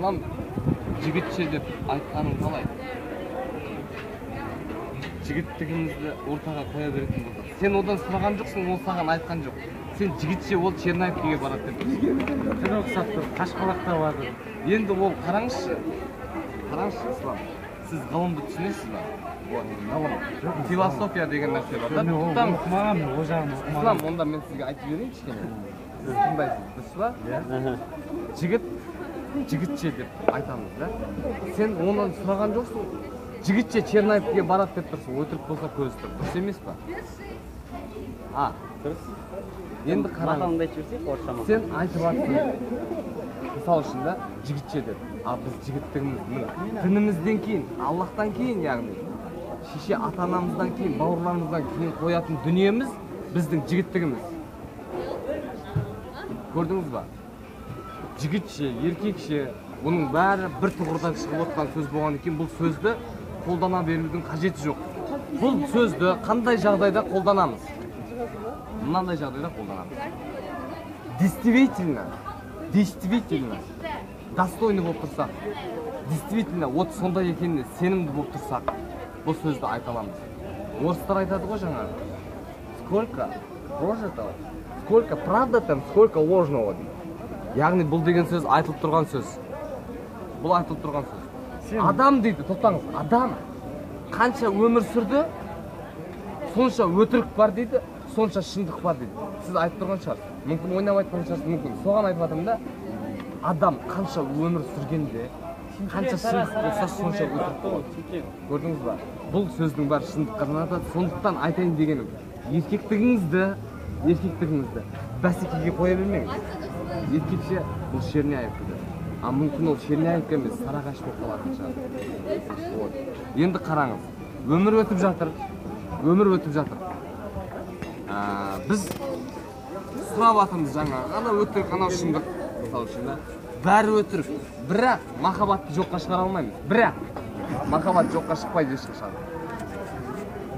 ислам жігітше деп айтқаның қалай? Жігіттігімізді ортаға қоя беретін болса. Сен одан сұраған жоқсың, ол саған айтқан жоқ. Сен жігітше ол Черняевкеге барады деп. Түні ұқсап тұр, Қашқалақта барды. Енді ол қараңызшы, ислам. Сіз ғылымды түсінесіз ба? Ғылым. Философия деген нәрсе бар да. Мен оқымаған, о жағын оқымаған. Ислам, онда мен сізге айтып берейін кішкене. Сіз тыңдайсыз, дұрыс па? Жігіт, жігітше деп айтамыз да. Сен онан сұраған жоқсың. Жігітше Черняевкеге барады деп тұрсың. Өтірік болса көз тұр. Дұрыс емес па? Дұрыс. Енді қараңыз. Сен айтып жатсың. Мысалы үшін да жігітше деп. Біз жігіттігіміз дінімізден кейін, Аллахтан кейін, яғни шеше ата-анамыздан кейін, бауырларымыздан кейін қоятын дүниеміз біздің жігіттігіміз. Көрдіңіз ба? Жігітше, еркекше, бұның бәрі бір тұғырдан шығып отқан сөз болған екен. Бұл сөзді қолдана берудің қажеті жоқ. Бұл сөзді қандай жағдайда қолданамыз? Мынандай жағдайда қолданамыз. Действительно, достойны болып тұрсақ, действительно, вот сондай екеніне сенімді болып тұрсақ, бұл сөзді айта аламыз. Орыстар айтады ғой жаңа, сколько прожитого, сколько правда там, сколько ложного дейді. Яғни бұл деген сөз айтылып тұрған сөз. Бұл айтылып тұрған сөз. Адам дейді, тоқтаңыз, адам қанша өмір сүрді, сонша өтірік бар дейді, сонша шындық бар дейді. Сіз айтып тұрған шығарсыз. Мүмкін ойнап айтқан шығарсыз, мүмкін. Соған айтып жатырмын да, адам қанша өмір сүргенде, қанша шындық болса, сонша өтірік болады. Көрдіңіз ба? Бұл сөздің бәрі шындыққа жанасады. Сондықтан айтайын дегенім, еркектігіңізді бәсекеге қоя бермеңіз. Еркекше бұл Черняевкеде. Мүмкін ол Черняевка емес, Сарыағаш болып қалатын шығар. Енді қараңыз, өмір өтіп жатыр. Біз сұрап атымыз жаңа, ана өтірік, ана шындық, мысалы үшін да, бәрі өтірік. Бірақ махаббатты жоққа шығара алмаймыз. Бірақ махаббат жоққа шықпайды ешқашан.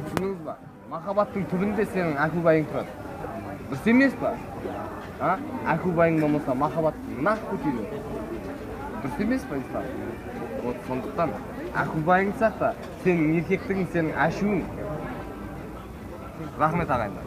Түсіндіңіз ба? Махаббаттың түбінде сенің әкубайың тұрады. Дұрыс емес па? Әкубайың болмаса махаббаттың нақ көтейді. Дұрыс емес па, ислам? Вот сондықтан әкубайың сақта, сенің еркектігің, сенің әшуің. Рахмет ағайындар.